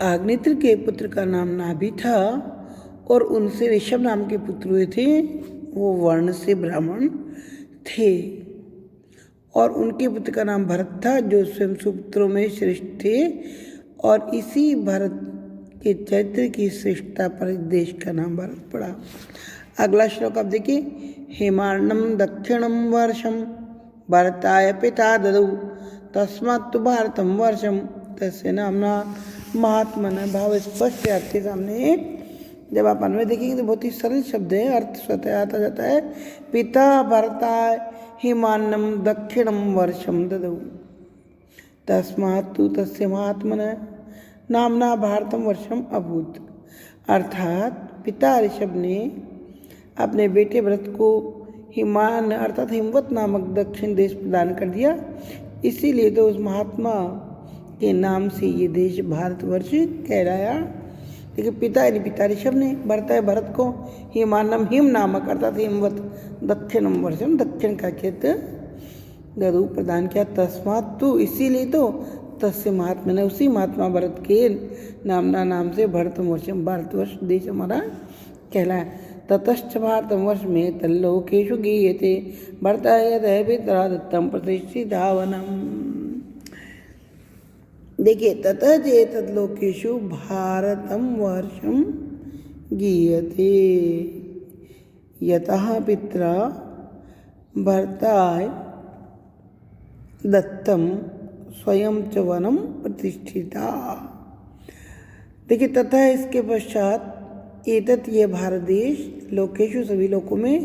आग्नेत्र के पुत्र का नाम नाभि था और उनसे ऋषभ नाम के पुत्र हुए थे। वो वर्ण से ब्राह्मण थे और उनके पुत्र का नाम भरत था जो स्वयं सुपुत्रों में श्रेष्ठ थे। और इसी भरत के चरित्र की श्रेष्ठता पर इस देश का नाम भारत पड़ा। अगला श्लोक आप देखिए। हेमार्णम दक्षिणम वर्षम भरताय पिता ददौ तस्मात् तु भारतम वर्षम तस्य नामना महात्मना। भाव स्पष्ट है आपके सामने। जब आप अन्वय देखेंगे तो बहुत ही सरल शब्द है, अर्थ स्वतः आता जाता है। पिता भरताय हिमान्नम दक्षिणम वर्षम ददौ तस्मात् तु तस्य महात्मना नामना भारतम वर्षम अभूत। अर्थात पिता ऋषभ ने अपने बेटे भरत को हिमान अर्थात हिमवत नामक दक्षिण देश प्रदान कर दिया, इसीलिए तो उस महात्मा के नाम से ये देश भारतवर्ष कहलाया। देखिए पिता यानी पिता ऋषभ ने भरत को हिमानम हिम नामक अर्थात हिमवत दक्षिणम वर्षम दक्षिण का क्षेत्र ददु प्रदान किया। तस्मात् तु इसीलिए तो तस्य महात्मा ने उसी महात्मा भरत के नामना नाम से भारतम वर्षम भारतवर्ष देश हमारा कहलाया। ततश्च भारतम वर्ष में तल्लोकेशु गीयते भरताय पितरा दत्तम प्रतिष्ठितावनम। देखिए ततः चेतलोकेशु भारतम वर्षम गीयते यतः पित्रा भरताय दत्तम स्वयं च वनम प्रतिष्ठिता। देखिए तथा इसके पश्चात एतत् ये भारत देश लोकेशु सभी लोकों में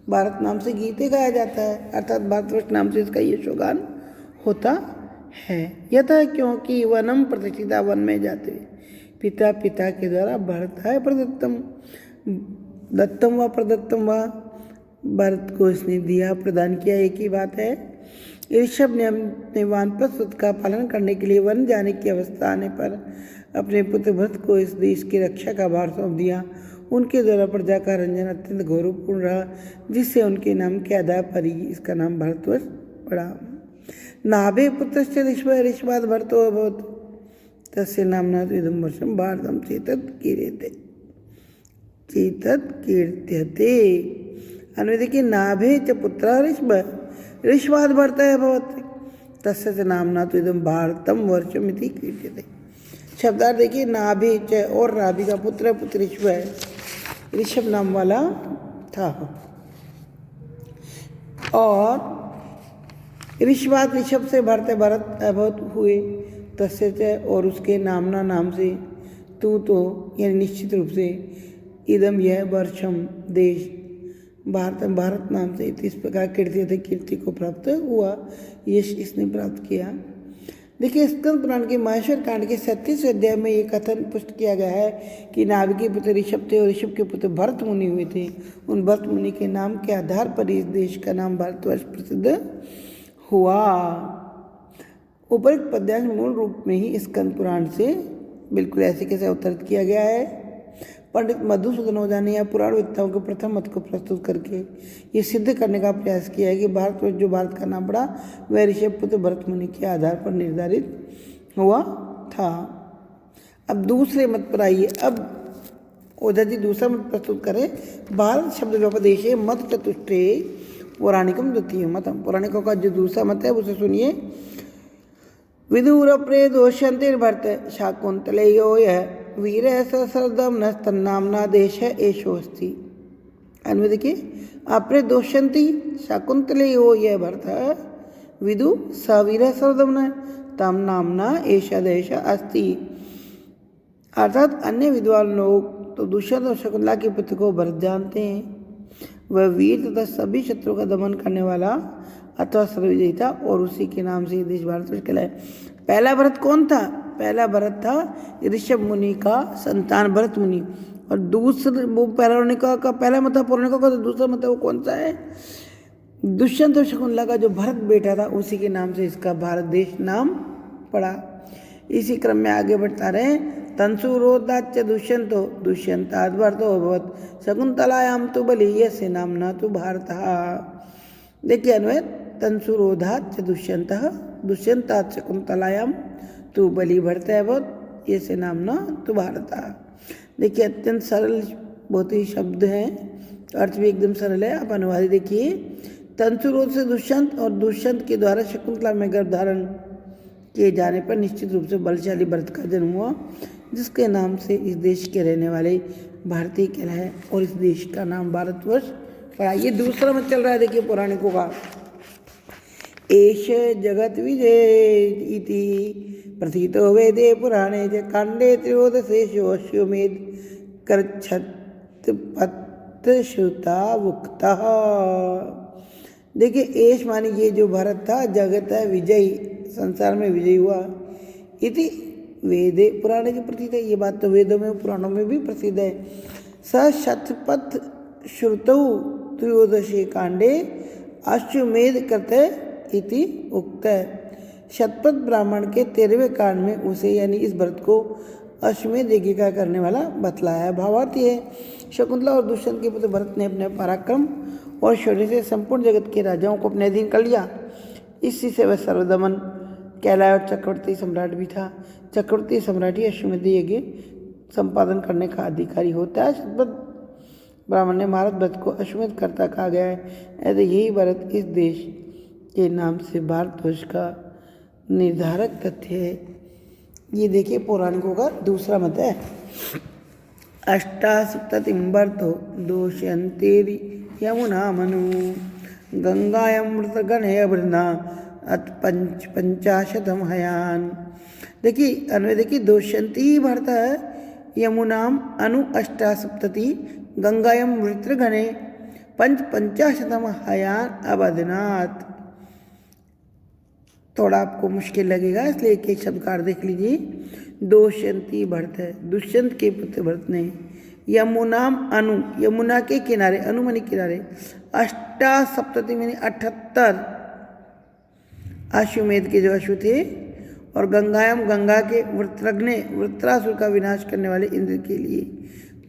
भारत नाम से गीते गाया जाता है, अर्थात भारतवर्ष नाम से इसका यशोगान होता है। यथा क्योंकि वनम प्रतिष्ठिता वन में जाते पिता के द्वारा भरताय प्रदत्तम दत्तम व प्रदत्तम व भरत को इसने दिया प्रदान किया, एक ही बात है। ऋषभ ने अपने वानप्रस्थ का पालन करने के लिए वन जाने की अवस्था आने पर अपने पुत्र भरत को इस देश की रक्षा का भार सौंप दिया। उनके द्वारा प्रजा का रंजन अत्यंत गौरवपूर्ण रहा, जिससे उनके नाम के आधार पर ही इसका नाम भारतवर्ष पड़ा। नाभे पुत्रश्च ऋषभाद भरतो अभवत् तस्य नामना इदं वर्षं भारतं चेतत् कीर्त्यते। अन्वय देखिए। नाभे च पुत्र ऋषभाद भरतः अभवत् तस्य च नामना इदं भारतं वर्षम् इति कीर्त्यते। शब्दार्थ देखिए। नाभि च और नाभि का पुत्र ऋषभ है, ऋषभ नाम वाला था और ऋषभाद ऋषभ से भरत अभवत हुए तस्य च और उसके नामना नाम से तू तो यानी निश्चित रूप से इदम यह वर्षम देश भारत नाम से इस प्रकार कीर्ति को प्राप्त हुआ, यश इसने प्राप्त किया। देखिए स्कंद पुराण के माहेश्वर कांड के 37वें अध्याय में ये कथन पुष्ट किया गया है कि नाभि के पुत्र ऋषभ थे और ऋषभ के पुत्र भरत मुनि हुए थे। उन भरत मुनि के नाम के आधार पर इस देश का नाम भारतवर्ष प्रसिद्ध हुआ। उपरोक्त पद्यांश मूल रूप में ही स्कंद पुराण से बिल्कुल ऐसे कैसे अवतरित किया गया है। पंडित मधुसूदन ओझा ने या पुराण वेत्ताओं के प्रथम मत को प्रस्तुत करके ये सिद्ध करने का प्रयास किया है कि भारतवर्ष जो भारत का नाम पड़ा वह ऋषभ पुत्र भरत मुनि के आधार पर निर्धारित हुआ था। अब दूसरे मत पर आइए। अब ओझा जी दूसरा मत प्रस्तुत करें। भारत शब्द व्यपदेश मत चतुष्टे पौराणिकम द्वितीय मतम। पौराणिकों का जो दूसरा मत है उसे सुनिए। विदुर प्रेदोष्यंते भरत शाकुंतलेयो यह वीर सरदम नस्तन्नामना देश है एशोस्ति। अन्वय देखिए। अपरे दोषंती शाकुंतलेयो यह भरत विदु सवीर सरदम न तम नामना एशा देश अस्ति। अर्थात अन्य विद्वान लोग तो दुष्यंत और शकुंतला के पुत्र को भरत जानते हैं। वह वीर तथा सभी शत्रुओं का दमन करने वाला अथवा सर्वविजयी था और उसी के नाम से देश भारतवर्ष कहलाए। पहला भरत कौन था? पहला भरत था ऋषभ मुनि का संतान भरत मुनि। और दूसरा वो पौराणिकों का पहला मत है, पौराणिकों का तो दूसरा मत है। वो कौन सा है? दुष्यंत और शकुंतला का जो भरत बेटा था उसी के नाम से इसका भारत देश नाम पड़ा। इसी क्रम में आगे बढ़ता रहे। तंसुरोदाच दुष्यंतो दुष्यंताद भरतो अभवत् शकुंतलायां तु बलीयस्य नामना तु भारतः। देखिए अन्वय। तंसुरोधाच दुष्यंतः दुष्यंतात् शकुंतलायां तु बलि भरतः अभवत् ये से नामना तो भारता। देखिए अत्यंत सरल बहुत ही शब्द हैं, अर्थ भी एकदम सरल है। आप अनुवाद देखिए। तंतुरोध से दुष्यंत और दुष्यंत के द्वारा शकुंतला में गर्भ धारण किए जाने पर निश्चित रूप से बलशाली भरत का जन्म हुआ, जिसके नाम से इस देश के रहने वाले भारतीय कहलाए और इस देश का नाम भारतवर्ष पड़ा। ये दूसरा मत चल रहा है देखिए पौराणिकों का। एष जगत विजय इति प्रथितो वेदे पुराणे च कांडे त्रयोदशेषोऽश्वमेध करच्छत श्रुता वुक्ता। देखिए एष मानी ये जो भारत था, जगत है विजयी, संसार में विजयी हुआ, इति वेदे पुराणे की प्रतीत है। ये बात तो वेदों में पुराणों में भी प्रसिद्ध है। स शतपथ श्रुतौ त्रयोदशे कांडे अश्वमेध करते इति उक्त है। शतपथ ब्राह्मण के 13वें कांड में उसे यानी इस भरत को अश्वमेध यज्ञ का करने वाला बतलाया है। भावार्थ है शकुंतला और दुष्यंत के पुत्र भरत ने अपने पराक्रम और शौर्य से संपूर्ण जगत के राजाओं को अपने अधीन कर लिया। इसी से वह सर्वदमन कहलाया और चक्रवर्ती सम्राट भी था। चक्रवर्ती सम्राट ही अश्वमेध यज्ञ संपादन करने का अधिकारी होता है। शतपथ ब्राह्मण ने महारथ भरत को अश्वमेध कर्ता कहा गया है। ऐसे यही भरत इस देश के नाम से भारतवर्ष का निर्धारक तथ्य है। ये देखिए पौराणिकों का दूसरा मत है। अष्टासप्ततिं भरतो दोष्यन्तेरि यमुना मनु गंगायमृतगणे वृंदा अत पंचाशतम हयान। देखिए अन्वय देखिए, दोष्यंती भरत है यमुनाम अनु अष्टासप्तति गंगायम वृत्रगणे पंचाशतम हयान अबधनात्। थोड़ा आपको मुश्किल लगेगा इसलिए एक एक शब्द का अर्थ देख लीजिए। दोष्यंती भरत है, दुष्यंत के पुत्र भरत ने यमुनाम अनु यमुना के किनारे, अनुमनि किनारे, अष्टासप्तति यानी 78 अश्वमेध के जो अश्व थे, और गंगायम गंगा के वृत्रग्ने वृत्रासुर का विनाश करने वाले इंद्र के लिए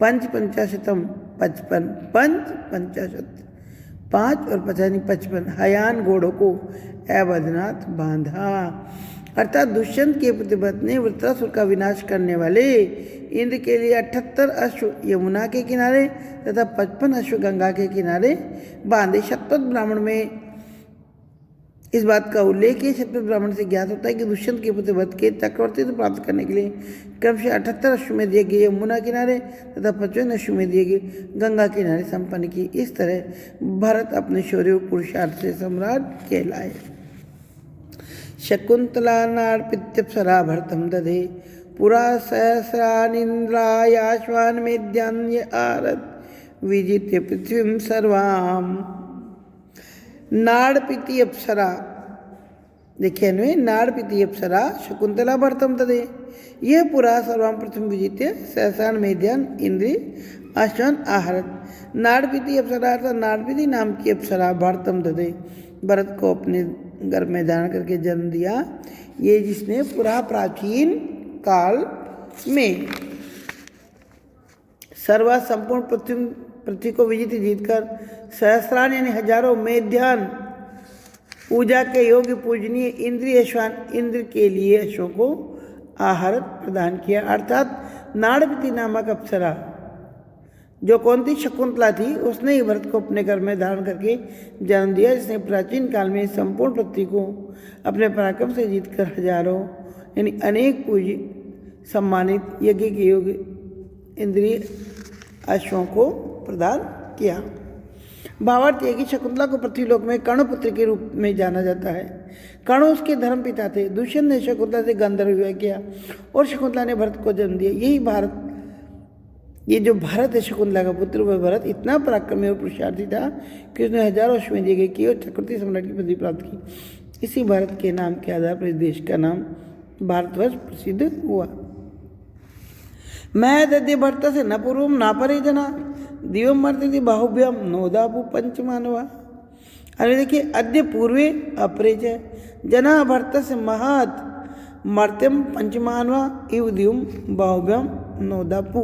पंचाशतम 55 पंचाशत 5 और 55 हयान घोड़ों को अबधनाथ बांधा। अर्थात दुष्यंत के पुत्र भरत ने वृत्रासुर का विनाश करने वाले इंद्र के लिए 78 अश्व यमुना के किनारे तथा 55 अश्व गंगा के किनारे बांधे। शतपथ ब्राह्मण में इस बात का उल्लेख है। शतपथ ब्राह्मण से ज्ञात होता है कि दुष्यंत के पुत्र भरत के चक्रवर्तित्व प्राप्त करने के लिए क्रमशः 78 अश्वमेध यज्ञ यमुना किनारे तथा 55 अश्वमेध यज्ञ गंगा किनारे संपन्न की। इस तरह भरत अपने शौर्य पुरुषार्थ से सम्राट कहलाए। शकुंतला नार्पित्यप्सरा भरतम दधे पुरा सहस्रानिन्द्रायाश्वान मेद्यान्य आरत विजित्य पृथ्वीं सर्वाम। नाड़पिति अप्सरा, देखिए अन्वय, नाड़पिति अप्सरा शकुंतला भरतम तदे, यह पुरा सर्वाम पृथ्वी विजित्य सहस्रान मेद्यान इंद्रिय अश्वान आहरत। नाड़पिति अप्सरा अर्थात नाड़पिति नाम की अप्सरा भरतम ददे, भरत को अपने गर्भ में धारण करके जन्म दिया। ये जिसने पुरा प्राचीन काल में सर्वा संपूर्ण पृथ्वी को विजित जीतकर सहस्रान यानी हजारों मेध्यान पूजा के योग्य पूजनीय इंद्रिय अश्वान इंद्र के लिए अश्वों को आहारत प्रदान किया। अर्थात नाड़पिति नामक अप्सरा जो कौन थी, शकुंतला थी, उसने ही भरत को अपने घर में धारण करके जन्म दिया, जिसने प्राचीन काल में संपूर्ण पृथ्वी को अपने पराक्रम से जीतकर हजारों यानी अनेक पूज्य सम्मानित यज्ञ के योग्य इंद्रिय अश्वों को प्रदान किया। भावार्थ यह कि शकुंतला को पृथ्वीलोक में कर्णपुत्र के रूप में जाना जाता है। कर्ण उसके धर्म पिता थे। दुष्यंत ने शकुंतला से गांधर्व विवाह किया और शकुंतला ने भरत को जन्म दिया। यही भारत, ये जो भारत है शकुंतला का पुत्र, वह भरत इतना पराक्रमी और पुरुषार्थी था कि उसने हजारों अश्वमेध यज्ञ किए और चक्रवर्ती सम्राट की पदवी प्राप्त की। इसी भारत के नाम के आधार पर इस देश का नाम भारतवर्ष प्रसिद्ध हुआ। मैं दद्य भरत से न पूर्व न परे जना दिवम मर्ति बाहुभ्यम नोदापु पंच मानवा। अरे देखिए, अद्य पूर्वे अपरेज जना भरत से महत मर्त्यम पंचमानवा इव दिवम बाहुभ्यम नोदापु।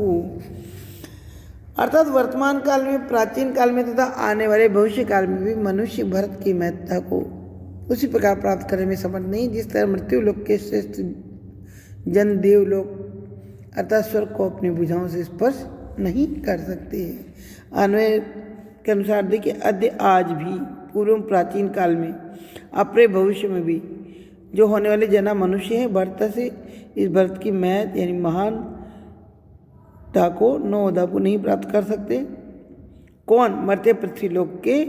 अर्थात वर्तमान काल में, प्राचीन काल में तथा आने वाले भविष्य काल में भी मनुष्य भरत की महत्ता को उसी प्रकार प्राप्त करने में समर्थ नहीं जिस तरह मृत्यु लोक के श्रेष्ठ जन देवलोक अतः स्वर्ग को अपनी भुजाओं से स्पर्श नहीं कर सकते। अन्वय के अनुसार देखिए, अद्य आज भी, पूर्व प्राचीन काल में, अपरे भविष्य में भी जो होने वाले जना मनुष्य है, भरत से इस भरत की महत यानी महानता को नवोदा को नहीं प्राप्त कर सकते। कौन? मर्त्य पृथ्वी लोक के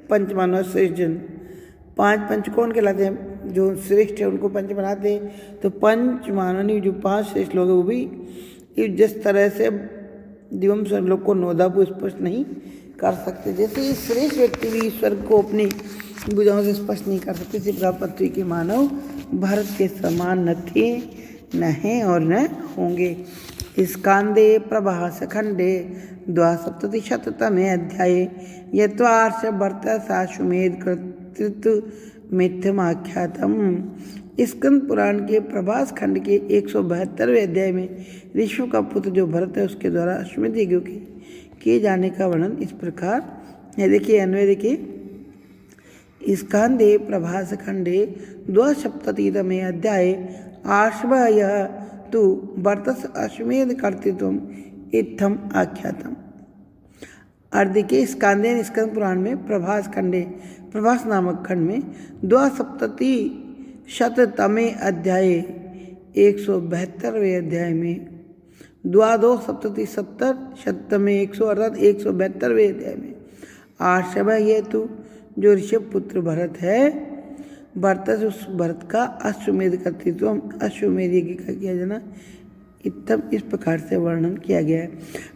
पंचमानव श्रेष्ठ जन। पांच पंच कौन कहलाते हैं? जो श्रेष्ठ है उनको पंच बनाते हैं। तो पंच माननीय जो पांच श्रेष्ठ लोग हैं वो भी जिस तरह से दिवम स्वर्गलोक को नवोदा स्पर्श नहीं कर सकते, जैसे ये श्रेष्ठ व्यक्ति भी स्वर्ग को अपनी भुजाओं से स्पर्श नहीं कर सकते, इसी प्रकार पृथ्वी के मानव भारत के समान न थे, न हैं और न होंगे। स्कांदे प्रभास खंडे द्वासप्ततिशततमे अध्याये यत्वार्ष भरत साश्वमेध कर्तृत्व मिथ्यमाख्यातम। स्कंद पुराण के प्रभास खंड के 172वें अध्याय में ऋषियों का पुत्र जो भरत है उसके द्वारा अश्वमेध यज्ञ के किए जाने का वर्णन इस प्रकार है। देखिए अन्वय देखिए, स्कांदे प्रभास खंडे द्वासप्ततितमे अध्याये आश्वय तु भरतस् अश्वमेध कर्तृत्वम इत्थम आख्यातम। अर्थ देखिए, स्कांदे स्कंद पुराण में प्रभास खंडे, प्रभास नामक खंड में द्वासप्ततिशततमे अध्याय 172वें अध्याय में द्वादो सप्तति 70 शतमे 100 अर्थात 172वें अध्याय में आश्वय हेतु जो ऋषभ पुत्र भरत है, भरत उस भरत का अश्वमेध कर्तृत्व अश्वमेध यज्ञ का किया जाना इत्तम इस प्रकार से वर्णन किया गया है।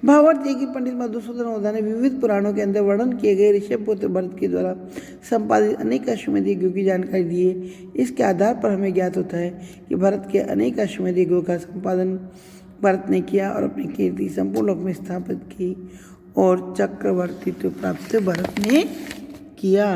भावार्थ ये कि पंडित मधुसूदन ओझा ने विविध पुराणों के अंदर वर्णन किए गए ऋषभ पुत्र भरत के द्वारा संपादित अनेक अश्वमेध यज्ञों की जानकारी दी है। इसके आधार पर हमें ज्ञात होता है कि भरत के अनेक अश्वमेध यज्ञों का संपादन भरत ने किया और अपनी कीर्ति संपूर्ण लोक में स्थापित की और चक्रवर्तित्व प्राप्त भरत ने किया।